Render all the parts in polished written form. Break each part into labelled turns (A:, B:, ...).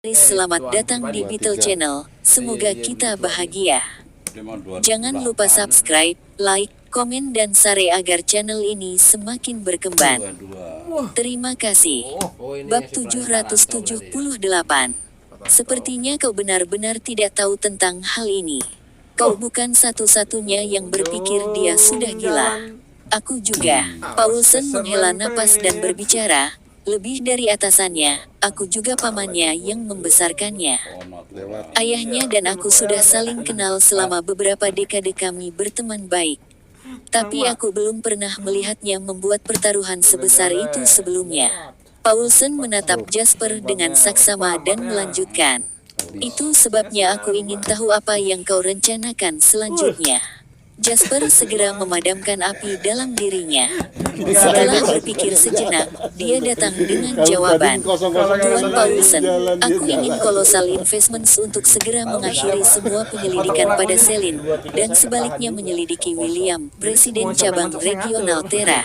A: Selamat datang di Beetle Channel, semoga kita bahagia. Jangan lupa subscribe, like, komen dan share agar channel ini semakin berkembang. Terima kasih. Bab 778. Sepertinya kau benar-benar tidak tahu tentang hal ini. Kau bukan satu-satunya yang berpikir dia sudah gila. Aku juga. Paulsen menghela napas dan berbicara. Lebih dari atasannya, aku juga pamannya yang membesarkannya. Ayahnya dan aku sudah saling kenal selama beberapa dekade, kami berteman baik. Tapi aku belum pernah melihatnya membuat pertaruhan sebesar itu sebelumnya. Paulsen menatap Jasper dengan saksama dan melanjutkan. Itu sebabnya aku ingin tahu apa yang kau rencanakan selanjutnya. Jasper segera memadamkan api dalam dirinya. Setelah berpikir sejenak, dia datang dengan jawaban. Tuan Paulsen, aku ingin Colossal Investments untuk segera mengakhiri semua penyelidikan pada Selin, dan sebaliknya menyelidiki William, Presiden Cabang Regional Terra.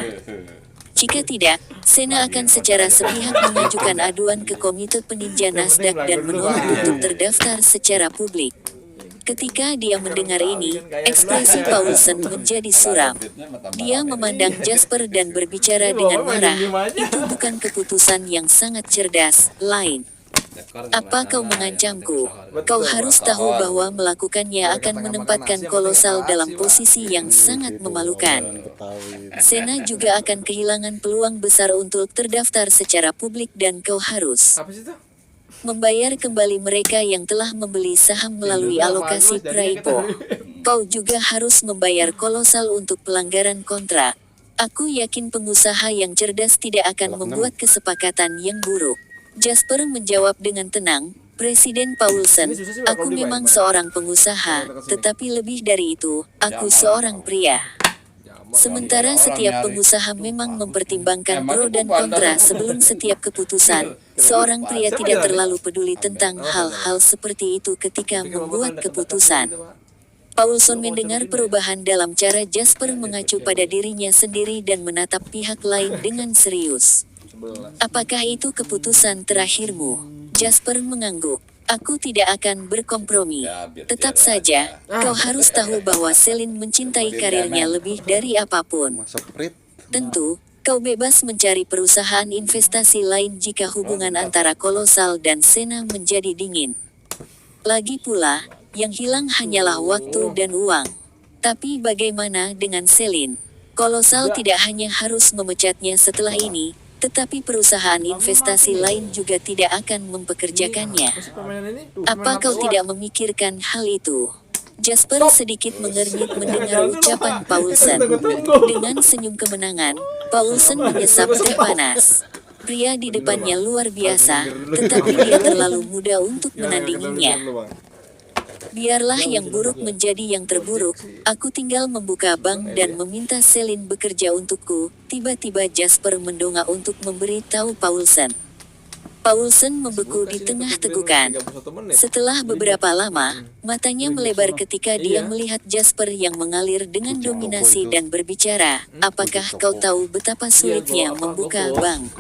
A: Jika tidak, Sena akan secara sepihak mengajukan aduan ke Komite Peninja Nasdaq dan menolak untuk terdaftar secara publik. Ketika dia mendengar ini, ekspresi Paulsen menjadi suram. Dia memandang Jasper dan berbicara dengan marah. Itu bukan keputusan yang sangat cerdas, lain. Apa kau mengancamku? Kau harus tahu bahwa melakukannya akan menempatkan Kolosal dalam posisi yang sangat memalukan. Sena juga akan kehilangan peluang besar untuk terdaftar secara publik dan kau harus membayar kembali mereka yang telah membeli saham melalui alokasi Praipo. Kau juga harus membayar Kolosal untuk pelanggaran kontrak. Aku yakin pengusaha yang cerdas tidak akan membuat kesepakatan yang buruk. Jasper menjawab dengan tenang, Presiden Paulsen, aku memang seorang pengusaha, tetapi lebih dari itu, aku seorang pria. Sementara setiap pengusaha memang mempertimbangkan pro dan kontra sebelum setiap keputusan, seorang pria tidak terlalu peduli tentang hal-hal seperti itu ketika membuat keputusan. Paulsen mendengar perubahan dalam cara Jasper mengacu pada dirinya sendiri dan menatap pihak lain dengan serius. Apakah itu keputusan terakhirmu? Jasper mengangguk. Aku tidak akan berkompromi. Tetap saja, kau harus tahu bahwa Selin mencintai karirnya lebih dari apapun. Tentu, kau bebas mencari perusahaan investasi lain jika hubungan antara Kolosal dan Sena menjadi dingin. Lagi pula, yang hilang hanyalah waktu dan uang. Tapi bagaimana dengan Selin? Kolosal tidak hanya harus memecatnya setelah ini, tetapi perusahaan investasi lain juga tidak akan mempekerjakannya. Apa kau tidak memikirkan hal itu? Jasper sedikit mengernyit mendengar ucapan Paulsen. Dengan senyum kemenangan, Paulsen menyesap teh panas. Pria di depannya luar biasa, tetapi dia terlalu muda untuk menandinginya. Biarlah yang buruk menjadi yang terburuk, aku tinggal membuka bank dan meminta Selin bekerja untukku. Tiba-tiba Jasper mendongak untuk memberi tahu Paulsen. Paulsen membeku di tengah tegukan. Setelah beberapa lama, matanya melebar ketika dia melihat Jasper yang mengalir dengan dominasi dan berbicara, apakah kau tahu betapa sulitnya membuka bank?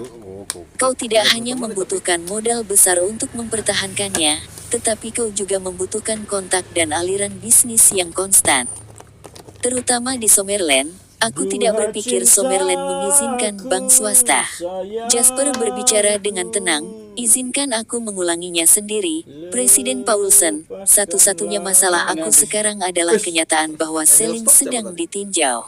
A: Kau tidak hanya membutuhkan modal besar untuk mempertahankannya, tetapi kau juga membutuhkan kontak dan aliran bisnis yang konstan. Terutama di Summerland, aku tidak berpikir Summerland mengizinkan bank swasta. Jasper berbicara dengan tenang, izinkan aku mengulanginya sendiri, Presiden Paulsen, satu-satunya masalah aku sekarang adalah kenyataan bahwa Selin sedang ditinjau.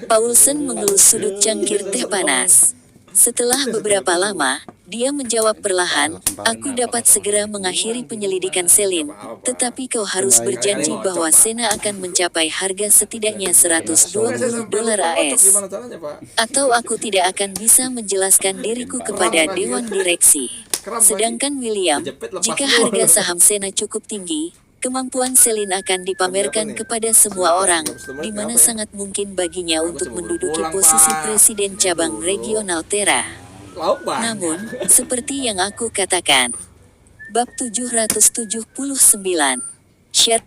A: Paulsen mengelus sudut cangkir teh panas. Setelah beberapa lama, dia menjawab perlahan, aku dapat segera mengakhiri penyelidikan Selin, tetapi kau harus berjanji bahwa Sena akan mencapai harga setidaknya $120 AS. Atau aku tidak akan bisa menjelaskan diriku kepada Dewan Direksi. Sedangkan William, jika harga saham Sena cukup tinggi, kemampuan Selin akan dipamerkan kepada semua orang, di mana sangat mungkin baginya untuk menduduki posisi Presiden Cabang Regional Terra. Namun, seperti yang aku katakan. Bab 779. Share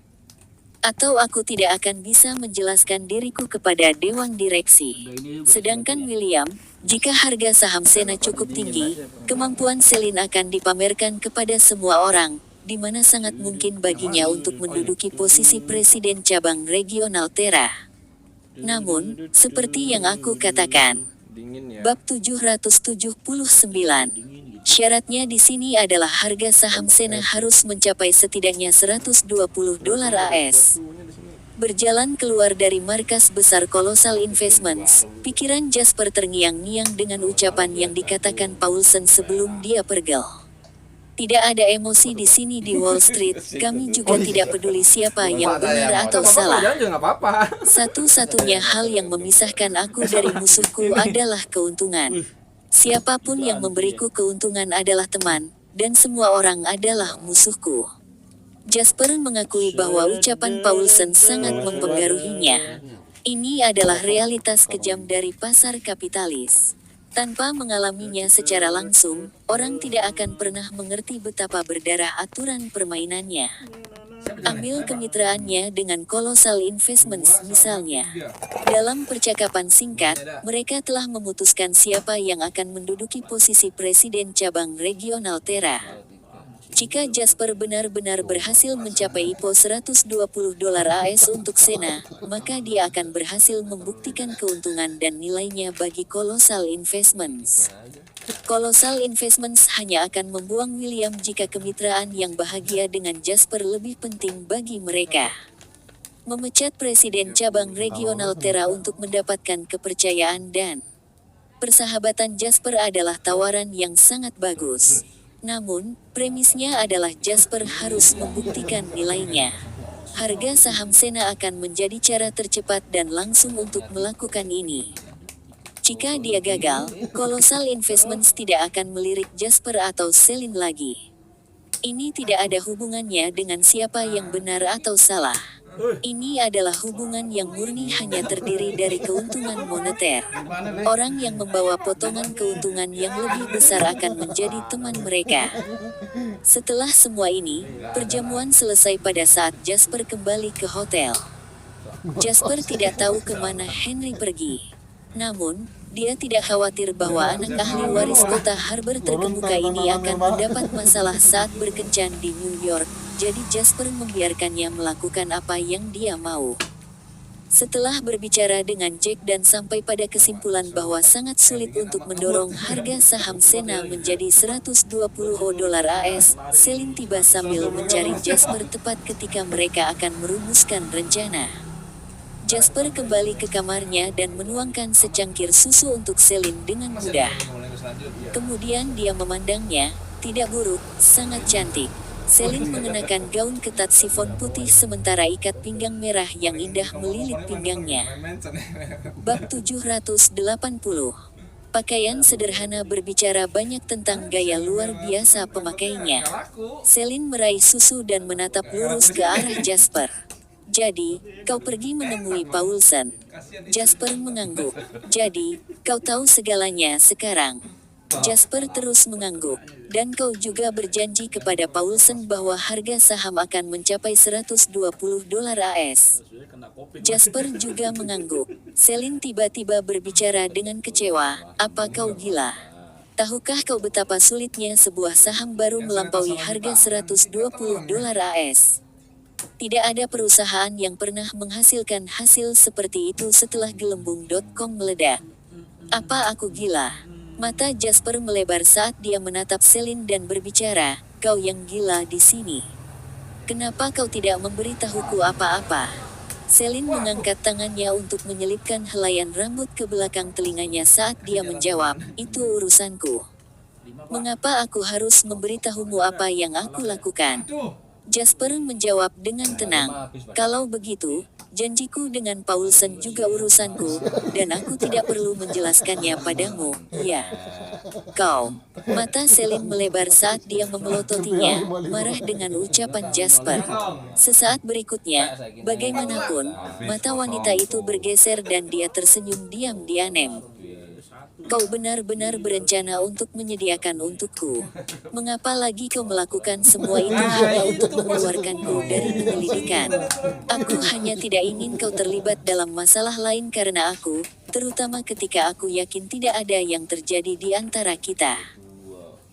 A: Atau aku tidak akan bisa menjelaskan diriku kepada Dewan Direksi. Sedangkan William, jika harga saham Sena cukup tinggi, kemampuan Celine akan dipamerkan kepada semua orang, di mana sangat mungkin baginya untuk menduduki posisi Presiden Cabang Regional Tera. Namun, seperti yang aku katakan, bab 779. Syaratnya di sini adalah harga saham Sena harus mencapai setidaknya $120 AS. Berjalan keluar dari markas besar Colossal Investments, pikiran Jasper terngiang-ngiang dengan ucapan yang dikatakan Paulsen sebelum dia pergel. Tidak ada emosi di sini di Wall Street, kami juga tidak peduli siapa yang benar atau salah. Satu-satunya hal yang memisahkan aku dari musuhku adalah keuntungan. Siapapun yang memberiku keuntungan adalah teman, dan semua orang adalah musuhku. Jasper mengakui bahwa ucapan Paulsen sangat mempengaruhinya. Ini adalah realitas kejam dari pasar kapitalis. Tanpa mengalaminya secara langsung, orang tidak akan pernah mengerti betapa berdarah aturan permainannya. Ambil kemitraannya dengan Colossal Investments misalnya. Dalam percakapan singkat, mereka telah memutuskan siapa yang akan menduduki posisi Presiden Cabang Regional Tera. Jika Jasper benar-benar berhasil mencapai IPO $120 AS untuk Sena, maka dia akan berhasil membuktikan keuntungan dan nilainya bagi Colossal Investments. Colossal Investments hanya akan membuang William jika kemitraan yang bahagia dengan Jasper lebih penting bagi mereka. Memecat Presiden Cabang Regional Tera untuk mendapatkan kepercayaan dan persahabatan Jasper adalah tawaran yang sangat bagus. Namun, premisnya adalah Jasper harus membuktikan nilainya. Harga saham Sena akan menjadi cara tercepat dan langsung untuk melakukan ini. Jika dia gagal, Colossal Investments tidak akan melirik Jasper atau Celine lagi. Ini tidak ada hubungannya dengan siapa yang benar atau salah. Ini adalah hubungan yang murni hanya terdiri dari keuntungan moneter. Orang yang membawa potongan keuntungan yang lebih besar akan menjadi teman mereka. Setelah semua ini, perjamuan selesai pada saat Jasper kembali ke hotel. Jasper tidak tahu kemana Henry pergi. Namun, dia tidak khawatir bahwa anak ahli waris kota Harbor terkemuka ini akan mendapat masalah saat berkencan di New York, jadi Jasper membiarkannya melakukan apa yang dia mau. Setelah berbicara dengan Jack dan sampai pada kesimpulan bahwa sangat sulit untuk mendorong harga saham Sena menjadi $120 AS, Celine tiba sambil mencari Jasper tepat ketika mereka akan merumuskan rencana. Jasper kembali ke kamarnya dan menuangkan secangkir susu untuk Celine dengan mudah. Kemudian dia memandangnya, tidak buruk, sangat cantik. Celine mengenakan gaun ketat sifon putih sementara ikat pinggang merah yang indah melilit pinggangnya. Bab 780. Pakaian sederhana berbicara banyak tentang gaya luar biasa pemakainya. Celine meraih susu dan menatap lurus ke arah Jasper. Jadi, kau pergi menemui Paulsen. Jasper mengangguk. Jadi, kau tahu segalanya sekarang. Jasper terus mengangguk. Dan kau juga berjanji kepada Paulsen bahwa harga saham akan mencapai $120 AS. Jasper juga mengangguk. Celine tiba-tiba berbicara dengan kecewa, apa kau gila? Tahukah kau betapa sulitnya sebuah saham baru melampaui harga $120 AS? Tidak ada perusahaan yang pernah menghasilkan hasil seperti itu setelah gelembung.com meledak. Apa aku gila? Mata Jasper melebar saat dia menatap Celine dan berbicara, kau yang gila di sini. Kenapa kau tidak memberitahuku apa-apa? Celine mengangkat tangannya untuk menyelipkan helaian rambut ke belakang telinganya saat dia menjawab, itu urusanku. Mengapa aku harus memberitahumu apa yang aku lakukan? Jasper menjawab dengan tenang, kalau begitu, janjiku dengan Paulsen juga urusanku, dan aku tidak perlu menjelaskannya padamu, ya. Kau. Mata Celine melebar saat dia memelototinya, marah dengan ucapan Jasper. Sesaat berikutnya, bagaimanapun, mata wanita itu bergeser dan dia tersenyum diam-diam. Kau benar-benar berencana untuk menyediakan untukku. Mengapa lagi kau melakukan semua itu hanya untuk mengeluarkanku dari penyelidikan? Aku hanya tidak ingin kau terlibat dalam masalah lain karena aku, terutama ketika aku yakin tidak ada yang terjadi di antara kita.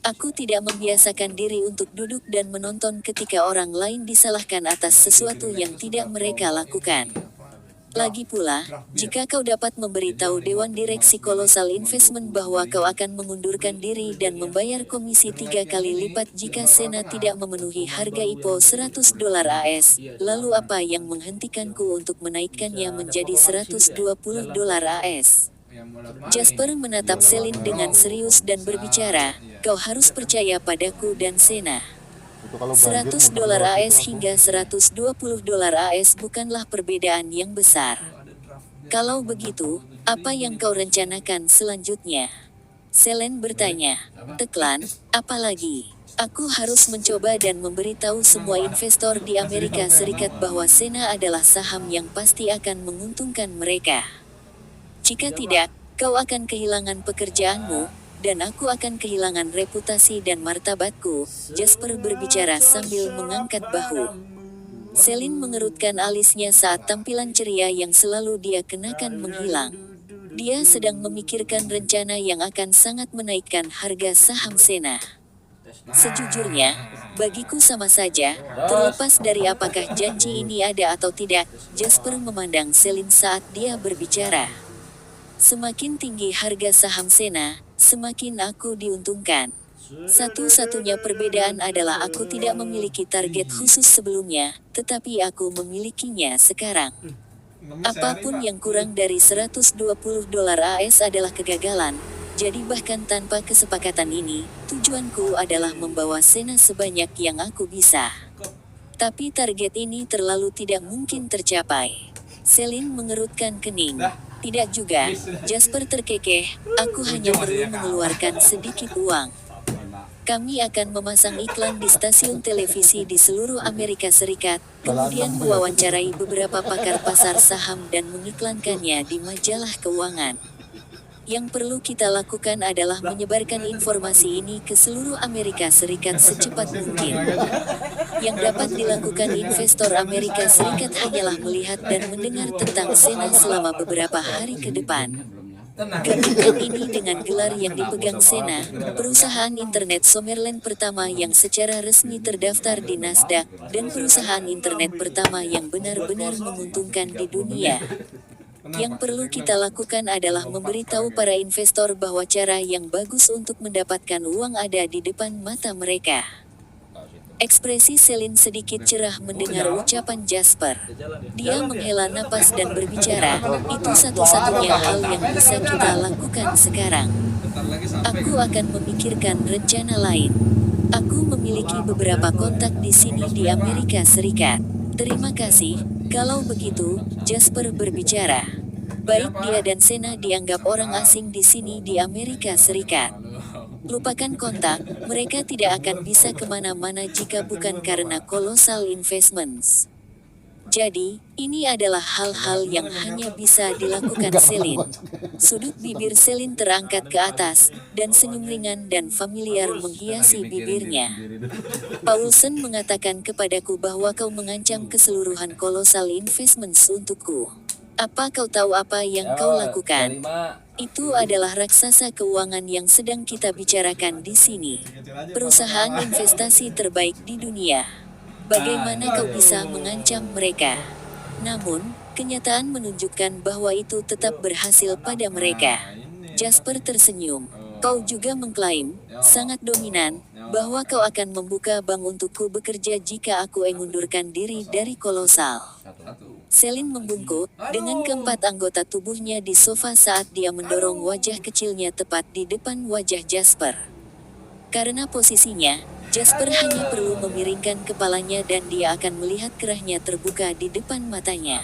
A: Aku tidak membiasakan diri untuk duduk dan menonton ketika orang lain disalahkan atas sesuatu yang tidak mereka lakukan. Lagi pula, jika kau dapat memberitahu Dewan Direksi Colossal Investment bahwa kau akan mengundurkan diri dan membayar komisi 3 kali lipat jika Sena tidak memenuhi harga IPO $100 AS, lalu apa yang menghentikanku untuk menaikkannya menjadi $120 AS? Jasper menatap Celine dengan serius dan berbicara, kau harus percaya padaku dan Sena. $100 AS hingga $120 AS bukanlah perbedaan yang besar. Kalau begitu, apa yang kau rencanakan selanjutnya? Celine bertanya. Teklan, apa lagi? Aku harus mencoba dan memberitahu semua investor di Amerika Serikat bahwa Sena adalah saham yang pasti akan menguntungkan mereka. Jika tidak, kau akan kehilangan pekerjaanmu, dan aku akan kehilangan reputasi dan martabatku, Jasper berbicara sambil mengangkat bahu. Celine mengerutkan alisnya saat tampilan ceria yang selalu dia kenakan menghilang. Dia sedang memikirkan rencana yang akan sangat menaikkan harga saham Sena. Sejujurnya, bagiku sama saja, terlepas dari apakah janji ini ada atau tidak, Jasper memandang Celine saat dia berbicara. Semakin tinggi harga saham Sena, semakin aku diuntungkan. Satu-satunya perbedaan adalah aku tidak memiliki target khusus sebelumnya, tetapi aku memilikinya sekarang. Apapun yang kurang dari $120 AS adalah kegagalan, jadi bahkan tanpa kesepakatan ini, tujuanku adalah membawa Sena sebanyak yang aku bisa. Tapi target ini terlalu tidak mungkin tercapai. Celine mengerutkan kening. Tidak juga, Jasper terkekeh, aku hanya perlu mengeluarkan sedikit uang. Kami akan memasang iklan di stasiun televisi di seluruh Amerika Serikat, kemudian mewawancarai beberapa pakar pasar saham dan mengiklankannya di majalah keuangan. Yang perlu kita lakukan adalah menyebarkan informasi ini ke seluruh Amerika Serikat secepat mungkin. Yang dapat dilakukan investor Amerika Serikat hanyalah melihat dan mendengar tentang Sena selama beberapa hari ke depan. Gabungkan ini dengan gelar yang dipegang Sena, perusahaan internet Summerlin pertama yang secara resmi terdaftar di Nasdaq, dan perusahaan internet pertama yang benar-benar menguntungkan di dunia. Yang perlu kita lakukan adalah memberitahu para investor bahwa cara yang bagus untuk mendapatkan uang ada di depan mata mereka. Ekspresi Celine sedikit cerah mendengar ucapan Jasper. Dia menghela napas dan berbicara, itu satu-satunya hal yang bisa kita lakukan sekarang. Aku akan memikirkan rencana lain. Aku memiliki beberapa kontak di sini di Amerika Serikat. Terima kasih, kalau begitu, Jasper berbicara. Baik dia dan Sena dianggap orang asing di sini di Amerika Serikat. Lupakan kontak, mereka tidak akan bisa kemana-mana jika bukan karena Colossal Investments. Jadi, ini adalah hal-hal yang hanya bisa dilakukan Celine. Sudut bibir Celine terangkat ke atas, dan senyum ringan dan familiar menghiasi bibirnya. Paulsen mengatakan kepadaku bahwa kau mengancam keseluruhan Colossal Investments untukku. Apa kau tahu apa yang kau lakukan? Itu adalah raksasa keuangan yang sedang kita bicarakan di sini. Perusahaan investasi terbaik di dunia. Bagaimana kau bisa mengancam mereka? Namun, kenyataan menunjukkan bahwa itu tetap berhasil pada mereka. Jasper tersenyum. Kau juga mengklaim, sangat dominan, bahwa kau akan membuka bank untukku bekerja jika aku mengundurkan diri dari Colossal. Celine membungkuk, dengan keempat anggota tubuhnya di sofa saat dia mendorong wajah kecilnya tepat di depan wajah Jasper. Karena posisinya, Jasper hanya perlu memiringkan kepalanya dan dia akan melihat kerahnya terbuka di depan matanya.